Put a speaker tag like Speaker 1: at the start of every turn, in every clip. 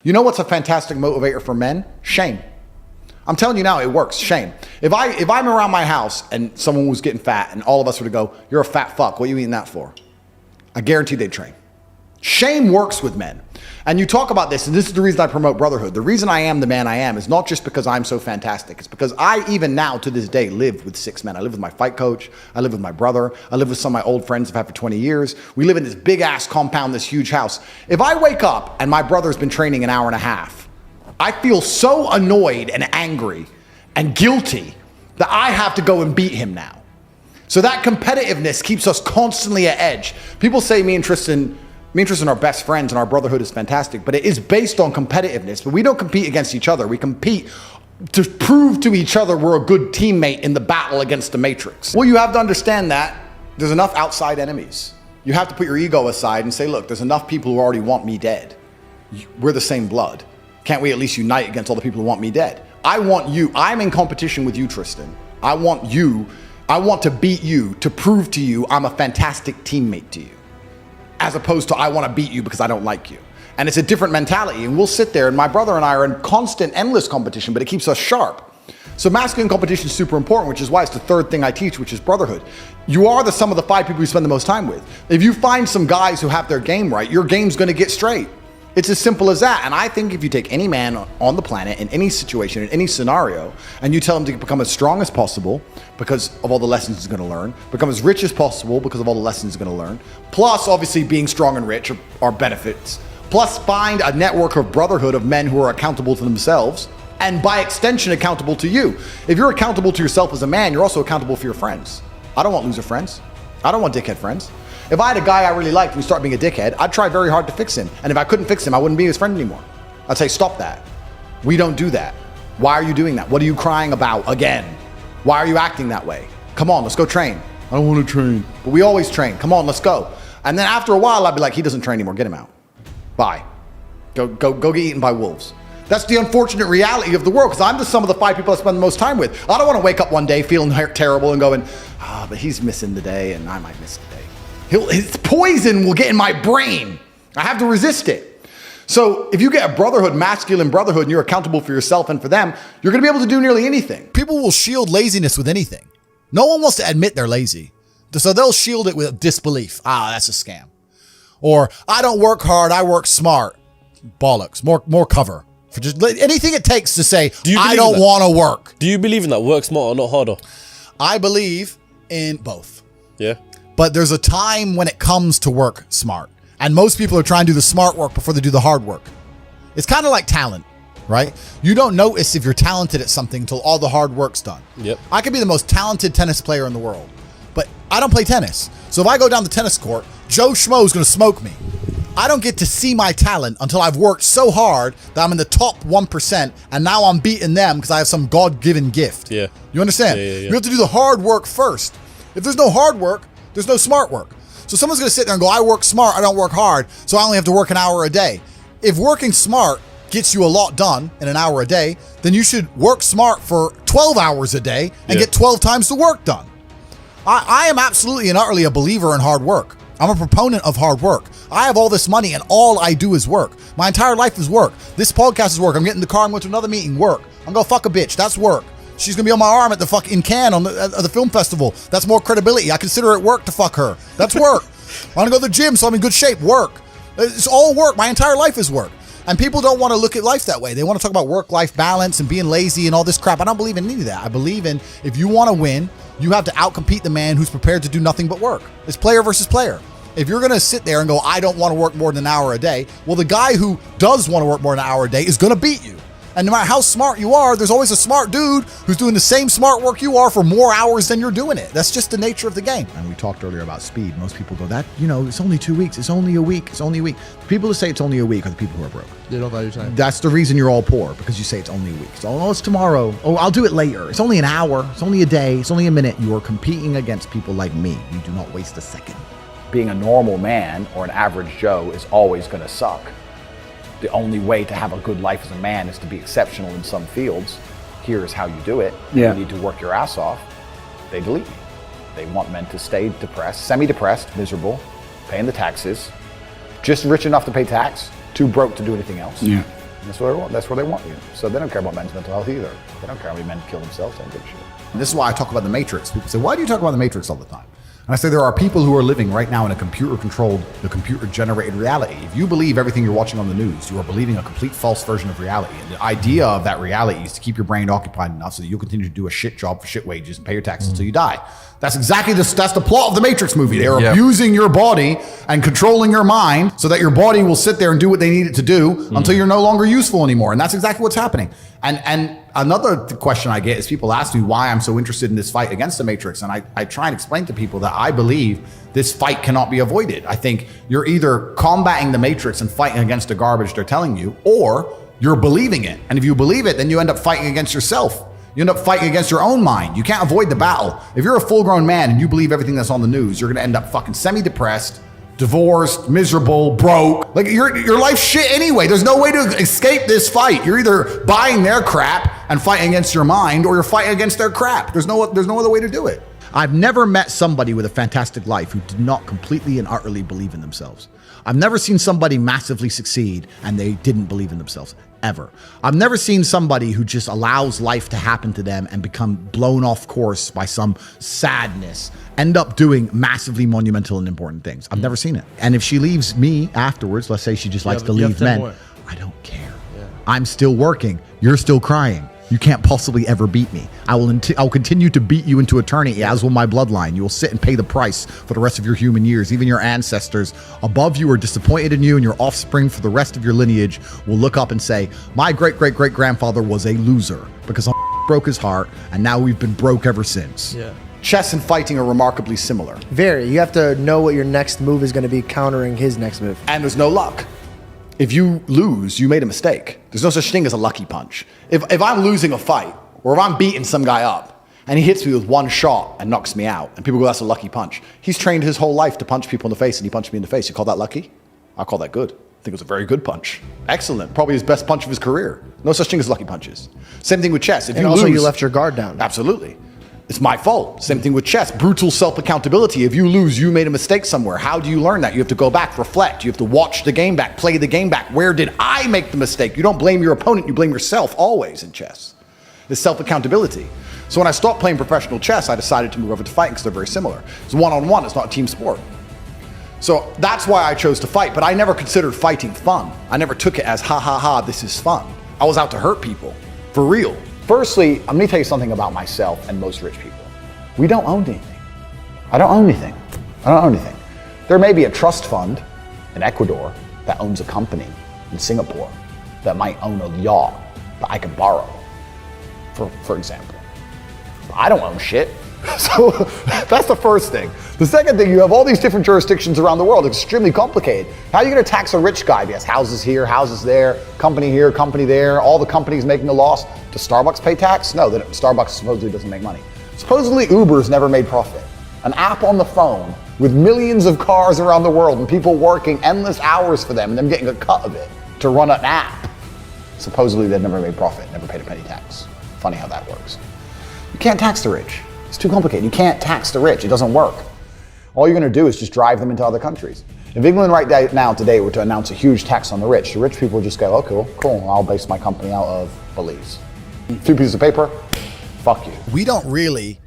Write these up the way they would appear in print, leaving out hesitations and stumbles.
Speaker 1: You know what's a fantastic motivator for men? Shame. I'm telling you now, it works. Shame. If I'm around my house and someone was getting fat and all of us were to go, you're a fat fuck, what are you eating that for? I guarantee they'd train. Shame works with men. And you talk about this, and this is the reason I promote Brotherhood. The reason I am the man I am is not just because I'm so fantastic. It's because I, even now to this day, live with 6 men. I live with my fight coach. I live with my brother. I live with some of my old friends I've had for 20 years. We live in this big ass compound, this huge house. If I wake up and my brother's been training an hour and a half, I feel so annoyed and angry and guilty that I have to go and beat him now. So that competitiveness keeps us constantly at edge. People say me and Tristan are best friends and our brotherhood is fantastic, but it is based on competitiveness. But we don't compete against each other. We compete to prove to each other we're a good teammate in the battle against the Matrix. Well, you have to understand that there's enough outside enemies. You have to put your ego aside and say, look, there's enough people who already want me dead. We're the same blood. Can't we at least unite against all the people who want me dead? I want you. I'm in competition with you, Tristan. I want to beat you to prove to you I'm a fantastic teammate to you. As opposed to I want to beat you because I don't like you. And it's a different mentality. And we'll sit there, and my brother and I are in constant, endless competition, but it keeps us sharp. So masculine competition is super important, which is why it's the third thing I teach, which is brotherhood. You are the sum of the 5 people you spend the most time with. If you find some guys who have their game right, your game's going to get straight. It's as simple as that. And I think if you take any man on the planet in any situation, in any scenario, and you tell him to become as strong as possible because of all the lessons he's going to learn, become as rich as possible because of all the lessons he's going to learn, plus obviously being strong and rich are benefits, plus find a network of brotherhood of men who are accountable to themselves and by extension accountable to you. If you're accountable to yourself as a man, you're also accountable for your friends. I don't want loser friends. I don't want dickhead friends. If I had a guy I really liked and he started being a dickhead, I'd try very hard to fix him. And if I couldn't fix him, I wouldn't be his friend anymore. I'd say, stop that. We don't do that. Why are you doing that? What are you crying about again? Why are you acting that way? Come on, let's go train. I don't want to train. But we always train. Come on, let's go. And then after a while, I'd be like, he doesn't train anymore. Get him out. Bye. Go get eaten by wolves. That's the unfortunate reality of the world, because I'm the sum of the 5 people I spend the most time with. I don't want to wake up one day feeling terrible and going, but he's missing the day and I might miss the day. His poison will get in my brain. I have to resist it. So if you get a brotherhood, masculine brotherhood, and you're accountable for yourself and for them, you're going to be able to do nearly anything. People will shield laziness with anything. No one wants to admit they're lazy. So they'll shield it with disbelief. That's a scam. Or I don't work hard, I work smart. Bollocks. More cover. For just anything it takes to say, I don't want to work.
Speaker 2: Do you believe in that? Work smart or not harder?
Speaker 1: I believe in both.
Speaker 2: Yeah.
Speaker 1: But there's a time when it comes to work smart. And most people are trying to do the smart work before they do the hard work. It's kind of like talent, right? You don't notice if you're talented at something until all the hard work's done.
Speaker 2: Yep.
Speaker 1: I could be the most talented tennis player in the world, but I don't play tennis. So if I go down the tennis court, Joe Schmo is going to smoke me. I don't get to see my talent until I've worked so hard that I'm in the top 1%, and now I'm beating them because I have some God-given gift. Yeah. You understand? Yeah. You have to do the hard work first. If there's no hard work, there's no smart work. So someone's going to sit there and go, I work smart, I don't work hard, so I only have to work an hour a day. If working smart gets you a lot done in an hour a day, then you should work smart for 12 hours a day and get 12 times the work done. I am absolutely and utterly a believer in hard work. I'm a proponent of hard work. I have all this money and all I do is work. My entire life is work. This podcast is work. I'm getting in the car, I'm going to another meeting, work. I'm going to fuck a bitch, that's work. She's going to be on my arm at the fucking Cannes on the film festival. That's more credibility. I consider it work to fuck her. That's work. I want to go to the gym so I'm in good shape, work. It's all work. My entire life is work. And people don't want to look at life that way. They want to talk about work-life balance and being lazy and all this crap. I don't believe in any of that. I believe in if you want to win, you have to outcompete the man who's prepared to do nothing but work. It's player versus player. If you're going to sit there and go, I don't want to work more than an hour a day, well, the guy who does want to work more than an hour a day is going to beat you. And no matter how smart you are, there's always a smart dude who's doing the same smart work you are for more hours than you're doing it. That's just the nature of the game. And we talked earlier about speed. Most people go, it's only 2 weeks. It's only a week. It's only a week. The people who say it's only a week are the people who are broke.
Speaker 3: They don't value time.
Speaker 1: That's the reason you're all poor, because you say it's only a week. So, it's tomorrow. Oh, I'll do it later. It's only an hour. It's only a day. It's only a minute. You are competing against people like me. You do not waste a second.
Speaker 4: Being a normal man or an average Joe is always going to suck. The only way to have a good life as a man is to be exceptional in some fields. Here's how you do it. You need to work your ass off. They delete you. They want men to stay depressed, semi-depressed, miserable, paying the taxes, just rich enough to pay tax, too broke to do anything else. That's where they want you. So they don't care about men's mental health either. They don't care how many men kill themselves. They don't give a shit.
Speaker 1: And this is why I talk about the Matrix. People say, why do you talk about the Matrix all the time? And I say there are people who are living right now in a computer-controlled, the computer-generated reality. If you believe everything you're watching on the news, you are believing a complete false version of reality. And the idea of that reality is to keep your brain occupied enough so that you'll continue to do a shit job for shit wages and pay your taxes until you die. That's exactly that's the plot of the Matrix movie. They are abusing your body and controlling your mind so that your body will sit there and do what they need it to do until you're no longer useful anymore. And that's exactly what's happening. And another question I get is people ask me why I'm so interested in this fight against the Matrix. And I try and explain to people that I believe this fight cannot be avoided. I think you're either combating the Matrix and fighting against the garbage they're telling you, or you're believing it. And if you believe it, then you end up fighting against yourself. You end up fighting against your own mind. You can't avoid the battle. If you're a full-grown man and you believe everything that's on the news, you're gonna end up fucking semi-depressed, divorced, miserable, broke. Like your life's shit anyway. There's no way to escape this fight. You're either buying their crap and fighting against your mind, or you're fighting against their crap. There's no other way to do it. I've never met somebody with a fantastic life who did not completely and utterly believe in themselves. I've never seen somebody massively succeed and they didn't believe in themselves, ever. I've never seen somebody who just allows life to happen to them and become blown off course by some sadness, end up doing massively monumental and important things. I've never seen it. And if she leaves me afterwards, let's say she just likes to leave men, I don't care. I'm still working. You're still crying. You can't possibly ever beat me. I'll continue to beat you into eternity, as will my bloodline. You will sit and pay the price for the rest of your human years. Even your ancestors above you are disappointed in you, and your offspring for the rest of your lineage will look up and say, my great-great-great-grandfather was a loser because I broke his heart, and now we've been broke ever since.
Speaker 2: Yeah.
Speaker 1: Chess and fighting are remarkably similar.
Speaker 3: Very. You have to know what your next move is going to be countering his next move.
Speaker 1: And there's no luck. If you lose, you made a mistake. There's no such thing as a lucky punch. If I'm losing a fight, or if I'm beating some guy up, and he hits me with one shot and knocks me out, and people go, that's a lucky punch. He's trained his whole life to punch people in the face, and he punched me in the face. You call that lucky? I call that good. I think it was a very good punch. Excellent. Probably his best punch of his career. No such thing as lucky punches. Same thing with chess. If you
Speaker 3: also
Speaker 1: lose,
Speaker 3: you left your guard down.
Speaker 1: Absolutely. It's my fault. Same thing with chess. Brutal self-accountability. If you lose, you made a mistake somewhere. How do you learn that? You have to go back, reflect. You have to watch the game back, play the game back. Where did I make the mistake? You don't blame your opponent. You blame yourself always in chess. It's self-accountability. So when I stopped playing professional chess, I decided to move over to fighting because they're very similar. It's one-on-one. It's not a team sport. So that's why I chose to fight. But I never considered fighting fun. I never took it as, ha, ha, ha, this is fun. I was out to hurt people. For real.
Speaker 4: Firstly, I'm gonna tell you something about myself and most rich people. We don't own anything. I don't own anything. I don't own anything. There may be a trust fund in Ecuador that owns a company in Singapore that might own a yacht that I can borrow, for example. I don't own shit. So that's the first thing. The second thing, you have all these different jurisdictions around the world. It's extremely complicated. How are you going to tax a rich guy? He has houses here, houses there, company here, company there, all the companies making a loss. Does Starbucks pay tax? No, Starbucks supposedly doesn't make money. Supposedly Uber's never made profit. An app on the phone with millions of cars around the world and people working endless hours for them and them getting a cut of it to run an app. Supposedly they've never made profit, never paid a penny tax. Funny how that works. You can't tax the rich. It's too complicated. You can't tax the rich. It doesn't work. All you're going to do is just drive them into other countries. If England right now today were to announce a huge tax on the rich people would just go, oh, cool. I'll base my company out of Belize. 2 pieces of paper, fuck you.
Speaker 1: We don't really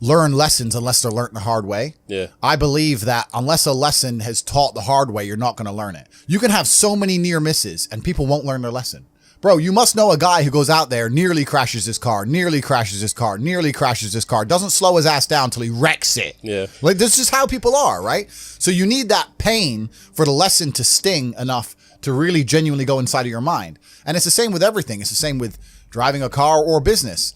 Speaker 1: learn lessons unless they're learned the hard way.
Speaker 2: Yeah.
Speaker 1: I believe that unless a lesson has taught the hard way, you're not going to learn it. You can have so many near misses and people won't learn their lesson. Bro, you must know a guy who goes out there, nearly crashes his car, doesn't slow his ass down till he wrecks it.
Speaker 2: Yeah.
Speaker 1: Like, this is how people are, right? So you need that pain for the lesson to sting enough to really genuinely go inside of your mind. And it's the same with everything. It's the same with driving a car or business.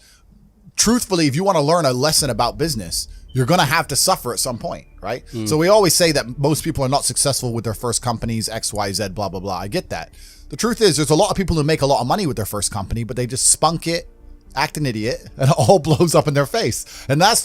Speaker 1: Truthfully, if you want to learn a lesson about business, you're going to have to suffer at some point, right? So we always say that most people are not successful with their first companies, X, Y, Z, blah, blah, blah. I get that. The truth is there's a lot of people who make a lot of money with their first company, but they just spunk it, act an idiot, and it all blows up in their face. And that's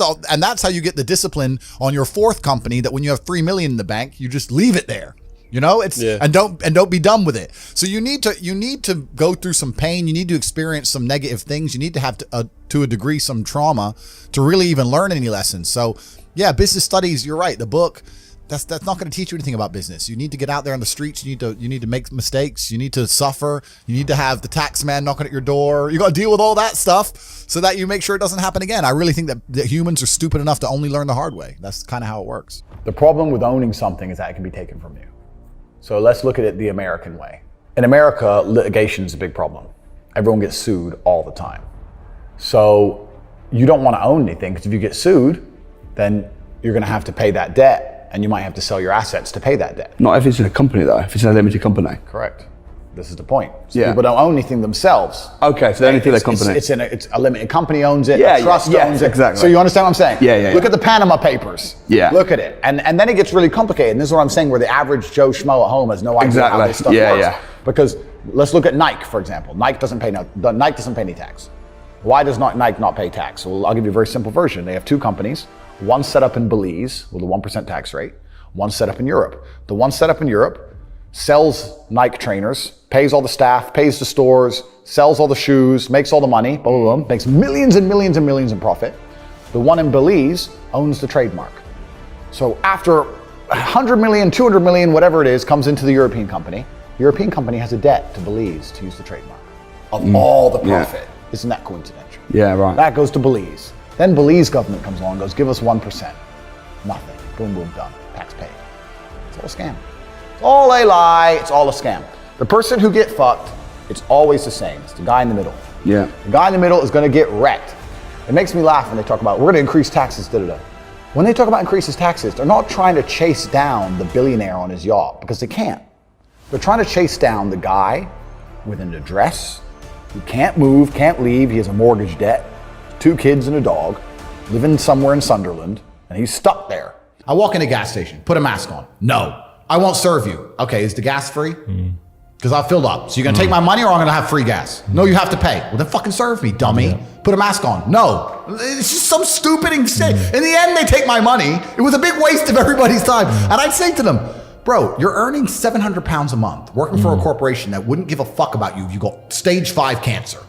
Speaker 1: how you get the discipline on your fourth company, that when you have 3 million in the bank, you just leave it there. You know, and don't be done with it. So you need to go through some pain. You need to experience some negative things. You need to have to a degree some trauma to really even learn any lessons. So yeah, business studies, you're right. The book, That's not going to teach you anything about business. You need to get out there on the streets. You need to make mistakes. You need to suffer. You need to have the tax man knocking at your door. You got to deal with all that stuff so that you make sure it doesn't happen again. I really think that humans are stupid enough to only learn the hard way. That's kind of how it works.
Speaker 4: The problem with owning something is that it can be taken from you. So let's look at it the American way. In America, litigation is a big problem. Everyone gets sued all the time. So you don't want to own anything, because if you get sued, then you're going to have to pay that debt. And you might have to sell your assets to pay that debt.
Speaker 5: Not if it's in a company though, if it's in a limited company.
Speaker 4: Correct. This is the point. So
Speaker 5: Yeah.
Speaker 4: people don't own anything themselves.
Speaker 5: Okay, so they only do their company.
Speaker 4: It's a limited company owns it,
Speaker 5: Yeah,
Speaker 4: a trust
Speaker 5: yeah,
Speaker 4: owns it.
Speaker 5: exactly.
Speaker 4: So you understand what I'm saying?
Speaker 5: Yeah.
Speaker 4: Look at the Panama Papers.
Speaker 5: Yeah.
Speaker 4: Look at it. And then it gets really complicated. And this is what I'm saying, where the average Joe Schmo at home has no idea
Speaker 5: Exactly.
Speaker 4: how this stuff
Speaker 5: Yeah,
Speaker 4: works.
Speaker 5: yeah.
Speaker 4: Because let's look at Nike, for example. Nike doesn't pay any tax. Why does Nike not pay tax? Well, I'll give you a very simple version. They have two companies. One set up in Belize with a 1% tax rate. One set up in Europe. The one set up in Europe sells Nike trainers, pays all the staff, pays the stores, sells all the shoes, makes all the money, blah, blah, blah, makes millions and millions and millions in profit. The one in Belize owns the trademark. So after 100 million, 200 million, whatever it is, comes into the European company. The European company has a debt to Belize to use the trademark of all the profit. Isn't that coincidental?
Speaker 5: Yeah, right.
Speaker 4: That goes to Belize. Then Belize government comes along and goes, give us 1%. Nothing. Boom, boom, done. Tax paid. It's all a scam. It's all a lie. It's all a scam. The person who get fucked, it's always the same. It's the guy in the middle.
Speaker 5: Yeah.
Speaker 4: The guy in the middle is going to get wrecked. It makes me laugh when they talk about, we're going to increase taxes, da-da-da. When they talk about increases taxes, they're not trying to chase down the billionaire on his yacht, because they can't. They're trying to chase down the guy with an address, who can't move, can't leave, he has a mortgage debt, 2 kids and a dog, living somewhere in Sunderland, and he's stuck there.
Speaker 1: I walk in a gas station, put a mask on. No, I won't serve you. Okay, is the gas free? Because I filled up. So you're gonna take my money, or I'm gonna have free gas? No, you have to pay. Well, then fucking serve me, dummy. Put a mask on. No, it's just some stupid thing. In the end, they take my money. It was a big waste of everybody's time. And I'd say to them, bro, you're earning 700 pounds a month, working for a corporation that wouldn't give a fuck about you if you got stage 5 cancer.